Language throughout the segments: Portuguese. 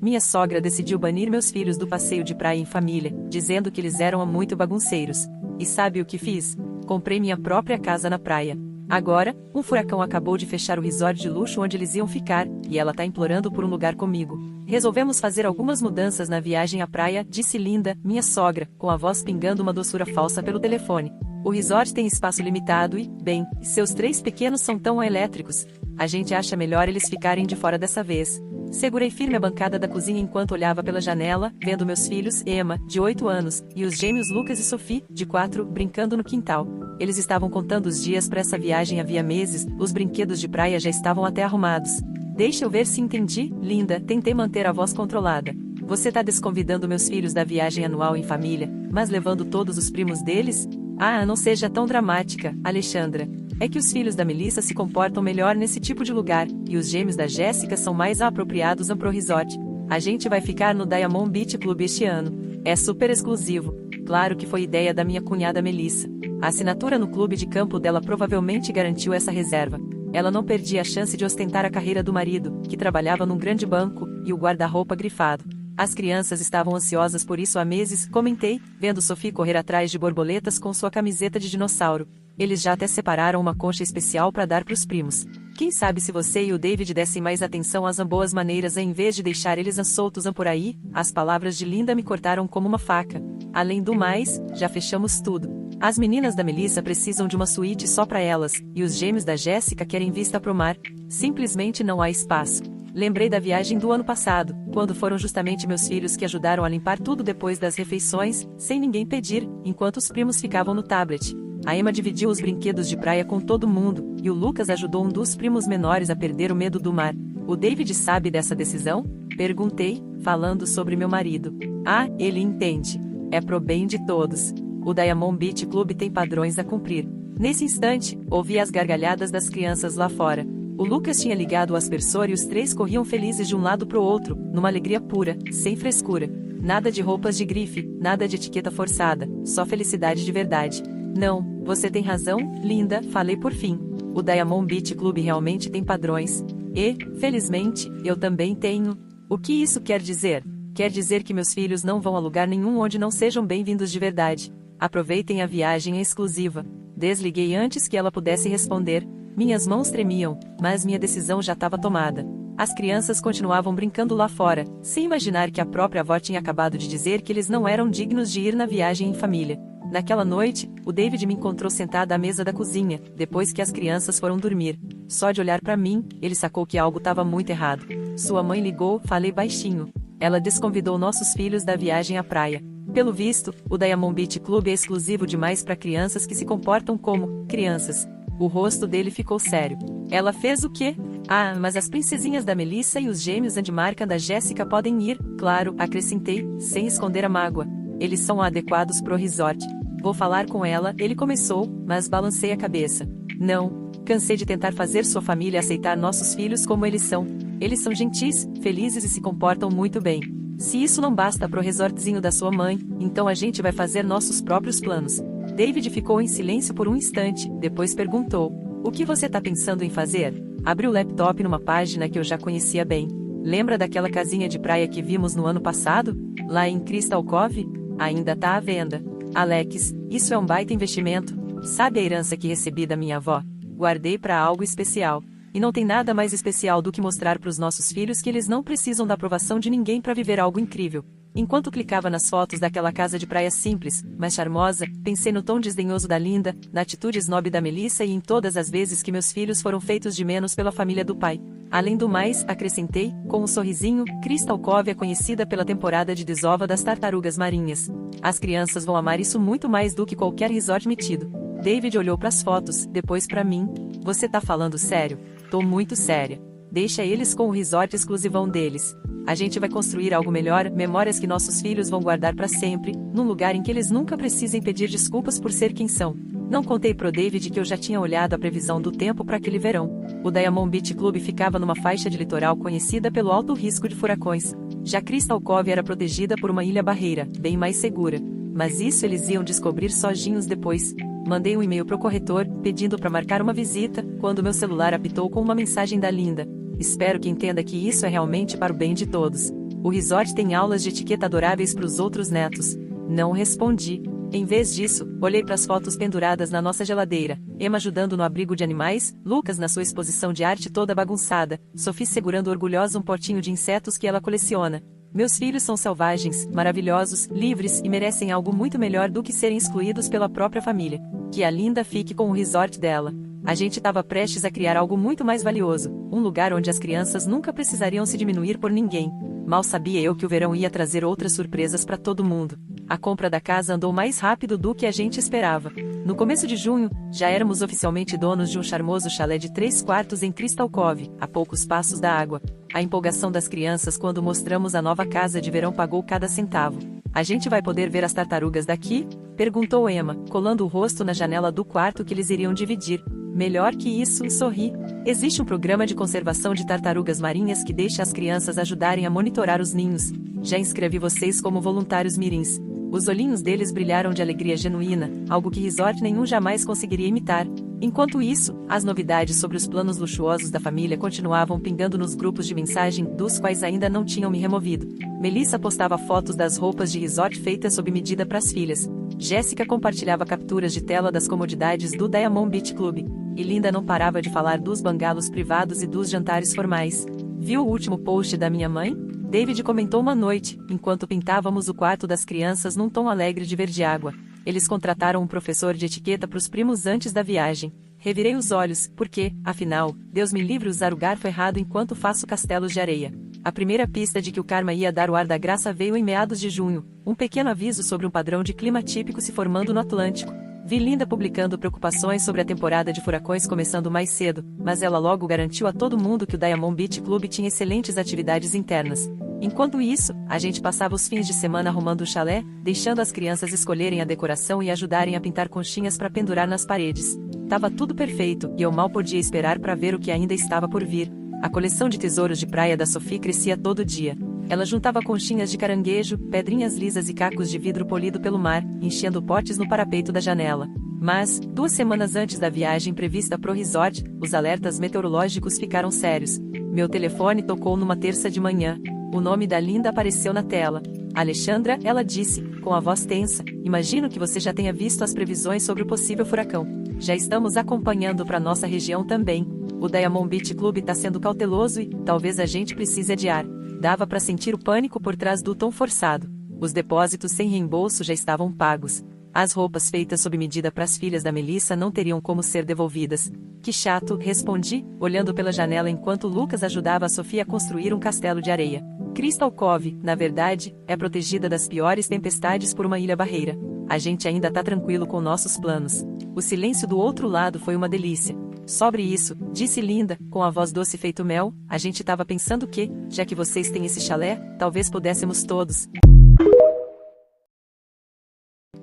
minha sogra decidiu banir meus filhos do passeio de praia em família, dizendo que eles eram muito bagunceiros. E sabe o que fiz? Comprei minha própria casa na praia. Agora, um furacão acabou de fechar o resort de luxo onde eles iam ficar, e ela tá implorando por um lugar comigo. Resolvemos fazer algumas mudanças na viagem à praia, disse Linda, minha sogra, com a voz pingando uma doçura falsa pelo telefone. O resort tem espaço limitado e, bem, seus 3 pequenos são tão elétricos. A gente acha melhor eles ficarem de fora dessa vez. Segurei firme a bancada da cozinha enquanto olhava pela janela, vendo meus filhos, Emma, de 8 anos, e os gêmeos Lucas e Sophie, de 4, brincando no quintal. Eles estavam contando os dias para essa viagem havia meses, os brinquedos de praia já estavam até arrumados. Deixa eu ver se entendi, Linda, tentei manter a voz controlada. Você tá desconvidando meus filhos da viagem anual em família, mas levando todos os primos deles? Ah, não seja tão dramática, Alexandra. É que os filhos da Melissa se comportam melhor nesse tipo de lugar, e os gêmeos da Jéssica são mais apropriados pro resort. A gente vai ficar no Diamond Beach Club este ano. É super exclusivo. Claro que foi ideia da minha cunhada Melissa. A assinatura no clube de campo dela provavelmente garantiu essa reserva. Ela não perdia a chance de ostentar a carreira do marido, que trabalhava num grande banco, e o guarda-roupa grifado. As crianças estavam ansiosas por isso há meses, comentei, vendo Sophie correr atrás de borboletas com sua camiseta de dinossauro. Eles já até separaram uma concha especial para dar pros primos. Quem sabe se você e o David dessem mais atenção às boas maneiras em vez de deixar eles soltos por aí? As palavras de Linda me cortaram como uma faca. Além do mais, já fechamos tudo. As meninas da Melissa precisam de uma suíte só para elas, e os gêmeos da Jéssica querem vista pro mar. Simplesmente não há espaço. Lembrei da viagem do ano passado, quando foram justamente meus filhos que ajudaram a limpar tudo depois das refeições, sem ninguém pedir, enquanto os primos ficavam no tablet. A Emma dividiu os brinquedos de praia com todo mundo, e o Lucas ajudou um dos primos menores a perder o medo do mar. O David sabe dessa decisão? Perguntei, falando sobre meu marido. Ah, ele entende. É pro bem de todos. O Diamond Beach Club tem padrões a cumprir. Nesse instante, ouvi as gargalhadas das crianças lá fora. O Lucas tinha ligado o aspersor e os 3 corriam felizes de um lado pro outro, numa alegria pura, sem frescura. Nada de roupas de grife, nada de etiqueta forçada, só felicidade de verdade. Não, você tem razão, Linda, falei por fim. O Diamond Beach Club realmente tem padrões. E, felizmente, eu também tenho. O que isso quer dizer? Quer dizer que meus filhos não vão a lugar nenhum onde não sejam bem-vindos de verdade. Aproveitem a viagem exclusiva. Desliguei antes que ela pudesse responder. Minhas mãos tremiam, mas minha decisão já estava tomada. As crianças continuavam brincando lá fora, sem imaginar que a própria avó tinha acabado de dizer que eles não eram dignos de ir na viagem em família. Naquela noite, o David me encontrou sentada à mesa da cozinha, depois que as crianças foram dormir. Só de olhar para mim, ele sacou que algo estava muito errado. Sua mãe ligou, falei baixinho. Ela desconvidou nossos filhos da viagem à praia. Pelo visto, o Diamond Beach Club é exclusivo demais para crianças que se comportam como crianças. O rosto dele ficou sério. Ela fez o quê? Ah, mas as princesinhas da Melissa e os gêmeos Andmarca da Jéssica podem ir, claro, acrescentei, sem esconder a mágoa. Eles são adequados pro resort. Vou falar com ela, ele começou, mas balancei a cabeça. Não, cansei de tentar fazer sua família aceitar nossos filhos como eles são. Eles são gentis, felizes e se comportam muito bem. Se isso não basta pro resortzinho da sua mãe, então a gente vai fazer nossos próprios planos. David ficou em silêncio por um instante, depois perguntou: o que você tá pensando em fazer? Abri o laptop numa página que eu já conhecia bem. Lembra daquela casinha de praia que vimos no ano passado? Lá em Crystal Cove? Ainda tá à venda. Alex, isso é um baita investimento. Sabe a herança que recebi da minha avó? Guardei para algo especial. E não tem nada mais especial do que mostrar para os nossos filhos que eles não precisam da aprovação de ninguém para viver algo incrível. Enquanto clicava nas fotos daquela casa de praia simples, mas charmosa, pensei no tom desdenhoso da Linda, na atitude snob da Melissa e em todas as vezes que meus filhos foram feitos de menos pela família do pai. Além do mais, acrescentei, com um sorrisinho, Crystal Cove é conhecida pela temporada de desova das tartarugas marinhas. As crianças vão amar isso muito mais do que qualquer resort metido. David olhou para as fotos, depois para mim. Você tá falando sério? Tô muito séria. Deixa eles com o resort exclusivão deles. A gente vai construir algo melhor, memórias que nossos filhos vão guardar para sempre, num lugar em que eles nunca precisem pedir desculpas por ser quem são. Não contei pro David que eu já tinha olhado a previsão do tempo para aquele verão. O Diamond Beach Club ficava numa faixa de litoral conhecida pelo alto risco de furacões. Já Crystal Cove era protegida por uma ilha-barreira, bem mais segura. Mas isso eles iam descobrir sozinhos depois. Mandei um e-mail pro corretor, pedindo para marcar uma visita, quando meu celular apitou com uma mensagem da Linda. Espero que entenda que isso é realmente para o bem de todos. O resort tem aulas de etiqueta adoráveis para os outros netos. Não respondi. Em vez disso, olhei para as fotos penduradas na nossa geladeira, Emma ajudando no abrigo de animais, Lucas na sua exposição de arte toda bagunçada, Sophie segurando orgulhosa um potinho de insetos que ela coleciona. Meus filhos são selvagens, maravilhosos, livres e merecem algo muito melhor do que serem excluídos pela própria família. Que a Linda fique com o resort dela. A gente estava prestes a criar algo muito mais valioso, um lugar onde as crianças nunca precisariam se diminuir por ninguém. Mal sabia eu que o verão ia trazer outras surpresas para todo mundo. A compra da casa andou mais rápido do que a gente esperava. No começo de junho, já éramos oficialmente donos de um charmoso chalé de 3 quartos em Crystal Cove, a poucos passos da água. A empolgação das crianças quando mostramos a nova casa de verão pagou cada centavo. A gente vai poder ver as tartarugas daqui? Perguntou Emma, colando o rosto na janela do quarto que eles iriam dividir. Melhor que isso, sorri. Existe um programa de conservação de tartarugas marinhas que deixa as crianças ajudarem a monitorar os ninhos. Já inscrevi vocês como voluntários mirins. Os olhinhos deles brilharam de alegria genuína, algo que resort nenhum jamais conseguiria imitar. Enquanto isso, as novidades sobre os planos luxuosos da família continuavam pingando nos grupos de mensagem, dos quais ainda não tinham me removido. Melissa postava fotos das roupas de resort feitas sob medida para as filhas. Jéssica compartilhava capturas de tela das comodidades do Diamond Beach Club. E Linda não parava de falar dos bangalos privados e dos jantares formais. Viu o último post da minha mãe? David comentou uma noite, enquanto pintávamos o quarto das crianças num tom alegre de verde água. Eles contrataram um professor de etiqueta para os primos antes da viagem. Revirei os olhos, porque, afinal, Deus me livre usar o garfo errado enquanto faço castelos de areia. A primeira pista de que o karma ia dar o ar da graça veio em meados de junho, um pequeno aviso sobre um padrão de clima típico se formando no Atlântico. Vi Linda publicando preocupações sobre a temporada de furacões começando mais cedo, mas ela logo garantiu a todo mundo que o Diamond Beach Club tinha excelentes atividades internas. Enquanto isso, a gente passava os fins de semana arrumando o chalé, deixando as crianças escolherem a decoração e ajudarem a pintar conchinhas para pendurar nas paredes. Tava tudo perfeito, e eu mal podia esperar para ver o que ainda estava por vir. A coleção de tesouros de praia da Sophie crescia todo dia. Ela juntava conchinhas de caranguejo, pedrinhas lisas e cacos de vidro polido pelo mar, enchendo potes no parapeito da janela. Mas, 2 semanas antes da viagem prevista pro resort, os alertas meteorológicos ficaram sérios. Meu telefone tocou numa terça de manhã. O nome da Linda apareceu na tela. Alexandra, ela disse, com a voz tensa, imagino que você já tenha visto as previsões sobre o possível furacão. Já estamos acompanhando para nossa região também. O Diamond Beach Club está sendo cauteloso e, talvez a gente precise adiar. Dava para sentir o pânico por trás do tom forçado. Os depósitos sem reembolso já estavam pagos. As roupas feitas sob medida para as filhas da Melissa não teriam como ser devolvidas. Que chato, respondi, olhando pela janela enquanto Lucas ajudava a Sophie a construir um castelo de areia. Crystal Cove, na verdade, é protegida das piores tempestades por uma ilha-barreira. A gente ainda tá tranquilo com nossos planos. O silêncio do outro lado foi uma delícia. Sobre isso, disse Linda, com a voz doce feito mel, a gente tava pensando que, já que vocês têm esse chalé, talvez pudéssemos todos.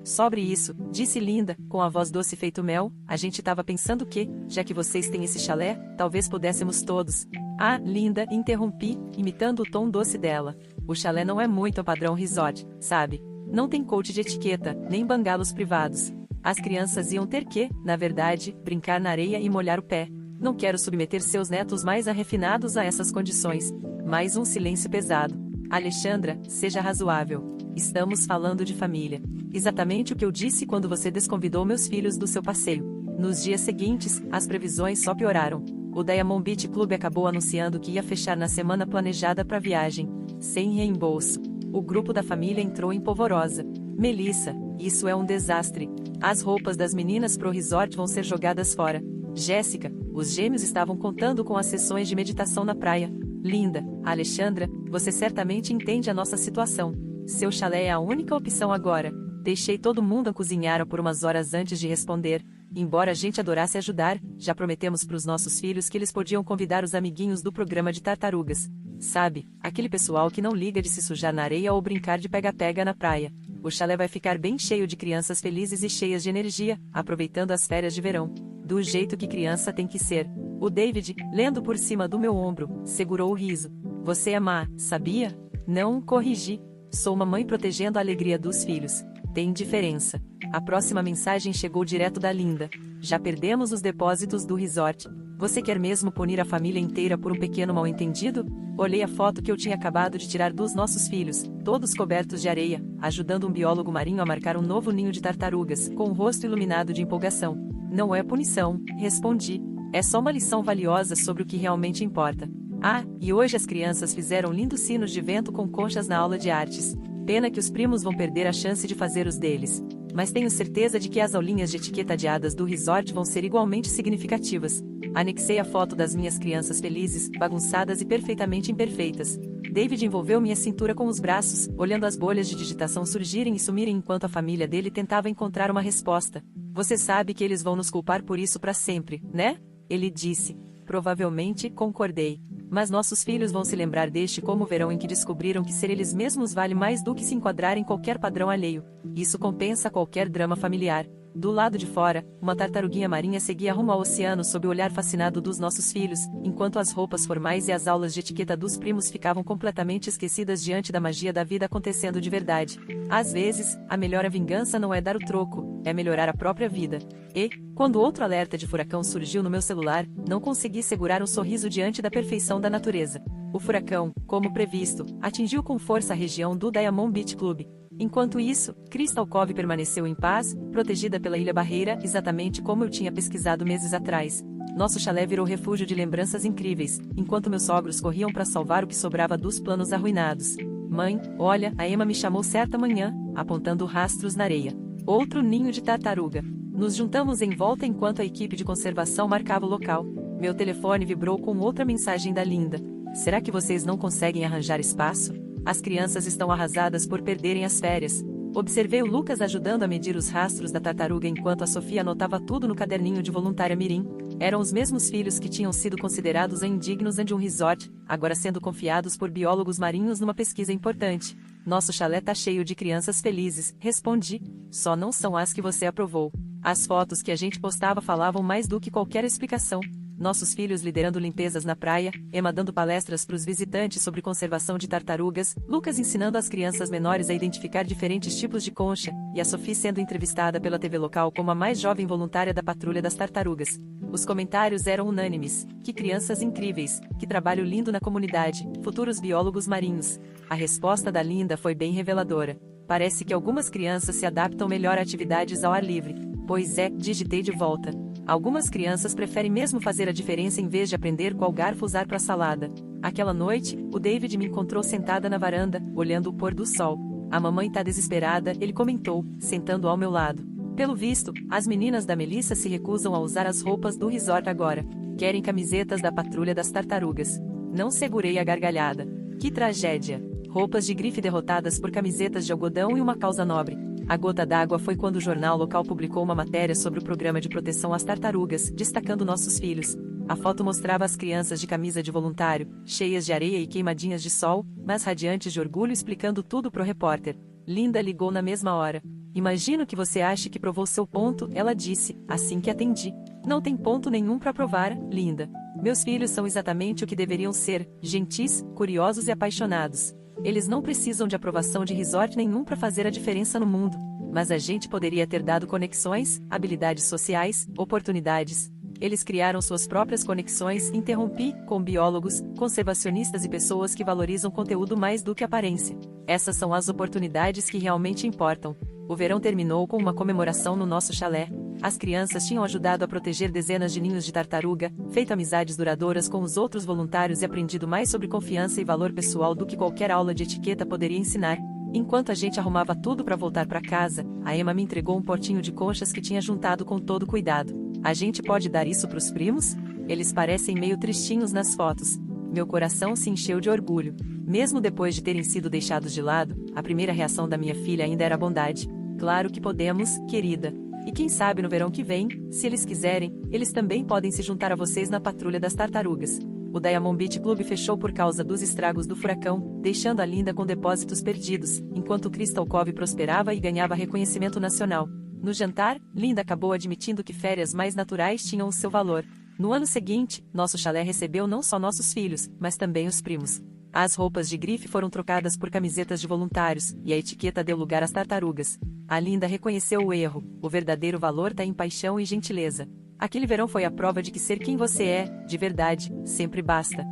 Sobre isso, disse Linda, com a voz doce feito mel, a gente tava pensando que, já que vocês têm esse chalé, talvez pudéssemos todos. Ah, Linda, interrompi, imitando o tom doce dela. O chalé não é muito ao padrão resort, sabe? Não tem coach de etiqueta, nem bangalos privados. As crianças iam ter que, na verdade, brincar na areia e molhar o pé. Não quero submeter seus netos mais refinados a essas condições. Mais um silêncio pesado. Alexandra, seja razoável. Estamos falando de família. Exatamente o que eu disse quando você desconvidou meus filhos do seu passeio. Nos dias seguintes, as previsões só pioraram. O Diamond Beach Club acabou anunciando que ia fechar na semana planejada para a viagem, sem reembolso. O grupo da família entrou em polvorosa. Melissa, isso é um desastre. As roupas das meninas pro resort vão ser jogadas fora. Jéssica, os gêmeos estavam contando com as sessões de meditação na praia. Linda, Alexandra, você certamente entende a nossa situação. Seu chalé é a única opção agora. Deixei todo mundo a cozinhar por umas horas antes de responder. Embora a gente adorasse ajudar, já prometemos pros nossos filhos que eles podiam convidar os amiguinhos do programa de tartarugas. Sabe, aquele pessoal que não liga de se sujar na areia ou brincar de pega-pega na praia. O chalé vai ficar bem cheio de crianças felizes e cheias de energia, aproveitando as férias de verão. Do jeito que criança tem que ser. O David, lendo por cima do meu ombro, segurou o riso. Você é má, sabia? Não, corrigi. Sou uma mãe protegendo a alegria dos filhos. Tem diferença. A próxima mensagem chegou direto da Linda. Já perdemos os depósitos do resort. Você quer mesmo punir a família inteira por um pequeno mal-entendido? Olhei a foto que eu tinha acabado de tirar dos nossos filhos, todos cobertos de areia, ajudando um biólogo marinho a marcar um novo ninho de tartarugas, com o rosto iluminado de empolgação. Não é punição, respondi. É só uma lição valiosa sobre o que realmente importa. Ah, e hoje as crianças fizeram lindos sinos de vento com conchas na aula de artes. Pena que os primos vão perder a chance de fazer os deles. Mas tenho certeza de que as aulinhas de etiqueta adiadas do resort vão ser igualmente significativas. Anexei a foto das minhas crianças felizes, bagunçadas e perfeitamente imperfeitas. David envolveu minha cintura com os braços, olhando as bolhas de digitação surgirem e sumirem enquanto a família dele tentava encontrar uma resposta. Você sabe que eles vão nos culpar por isso para sempre, né? Ele disse. Provavelmente, concordei. Mas nossos filhos vão se lembrar deste como o verão em que descobriram que ser eles mesmos vale mais do que se enquadrar em qualquer padrão alheio. Isso compensa qualquer drama familiar. Do lado de fora, uma tartaruguinha marinha seguia rumo ao oceano sob o olhar fascinado dos nossos filhos, enquanto as roupas formais e as aulas de etiqueta dos primos ficavam completamente esquecidas diante da magia da vida acontecendo de verdade. Às vezes, a melhor vingança não é dar o troco, é melhorar a própria vida. E, quando outro alerta de furacão surgiu no meu celular, não consegui segurar um sorriso diante da perfeição da natureza. O furacão, como previsto, atingiu com força a região do Diamond Beach Club. Enquanto isso, Crystal Cove permaneceu em paz, protegida pela Ilha Barreira, exatamente como eu tinha pesquisado meses atrás. Nosso chalé virou refúgio de lembranças incríveis, enquanto meus sogros corriam para salvar o que sobrava dos planos arruinados. Mãe, olha, a Emma me chamou certa manhã, apontando rastros na areia. Outro ninho de tartaruga. Nos juntamos em volta enquanto a equipe de conservação marcava o local. Meu telefone vibrou com outra mensagem da Linda. Será que vocês não conseguem arranjar espaço? As crianças estão arrasadas por perderem as férias. Observei o Lucas ajudando a medir os rastros da tartaruga enquanto a Sofia anotava tudo no caderninho de voluntária mirim. Eram os mesmos filhos que tinham sido considerados indignos de um resort, agora sendo confiados por biólogos marinhos numa pesquisa importante. Nosso chalé tá cheio de crianças felizes, respondi. Só não são as que você aprovou. As fotos que a gente postava falavam mais do que qualquer explicação. Nossos filhos liderando limpezas na praia, Emma dando palestras para os visitantes sobre conservação de tartarugas, Lucas ensinando as crianças menores a identificar diferentes tipos de concha, e a Sophie sendo entrevistada pela TV local como a mais jovem voluntária da Patrulha das Tartarugas. Os comentários eram unânimes. Que crianças incríveis, que trabalho lindo na comunidade, futuros biólogos marinhos. A resposta da Linda foi bem reveladora. Parece que algumas crianças se adaptam melhor a atividades ao ar livre. Pois é, digitei de volta. Algumas crianças preferem mesmo fazer a diferença em vez de aprender qual garfo usar para a salada. Aquela noite, o David me encontrou sentada na varanda, olhando o pôr do sol. A mamãe tá desesperada, ele comentou, sentando ao meu lado. Pelo visto, as meninas da Melissa se recusam a usar as roupas do resort agora. Querem camisetas da Patrulha das Tartarugas. Não segurei a gargalhada. Que tragédia! Roupas de grife derrotadas por camisetas de algodão e uma causa nobre. A gota d'água foi quando o jornal local publicou uma matéria sobre o programa de proteção às tartarugas, destacando nossos filhos. A foto mostrava as crianças de camisa de voluntário, cheias de areia e queimadinhas de sol, mas radiantes de orgulho, explicando tudo pro repórter. Linda ligou na mesma hora. Imagino que você ache que provou seu ponto, ela disse, assim que atendi. Não tem ponto nenhum para provar, Linda. Meus filhos são exatamente o que deveriam ser, gentis, curiosos e apaixonados. Eles não precisam de aprovação de resort nenhum para fazer a diferença no mundo. Mas a gente poderia ter dado conexões, habilidades sociais, oportunidades. Eles criaram suas próprias conexões, interrompi, com biólogos, conservacionistas e pessoas que valorizam conteúdo mais do que aparência. Essas são as oportunidades que realmente importam. O verão terminou com uma comemoração no nosso chalé. As crianças tinham ajudado a proteger dezenas de ninhos de tartaruga, feito amizades duradouras com os outros voluntários e aprendido mais sobre confiança e valor pessoal do que qualquer aula de etiqueta poderia ensinar. Enquanto a gente arrumava tudo para voltar para casa, a Emma me entregou um potinho de conchas que tinha juntado com todo cuidado. A gente pode dar isso pros primos? Eles parecem meio tristinhos nas fotos. Meu coração se encheu de orgulho. Mesmo depois de terem sido deixados de lado, a primeira reação da minha filha ainda era bondade. Claro que podemos, querida. E quem sabe no verão que vem, se eles quiserem, eles também podem se juntar a vocês na Patrulha das Tartarugas. O Diamond Beach Club fechou por causa dos estragos do furacão, deixando a Linda com depósitos perdidos, enquanto Crystal Cove prosperava e ganhava reconhecimento nacional. No jantar, Linda acabou admitindo que férias mais naturais tinham o seu valor. No ano seguinte, nosso chalé recebeu não só nossos filhos, mas também os primos. As roupas de grife foram trocadas por camisetas de voluntários, e a etiqueta deu lugar às tartarugas. A Linda reconheceu o erro, o verdadeiro valor está em paixão e gentileza. Aquele verão foi a prova de que ser quem você é, de verdade, sempre basta.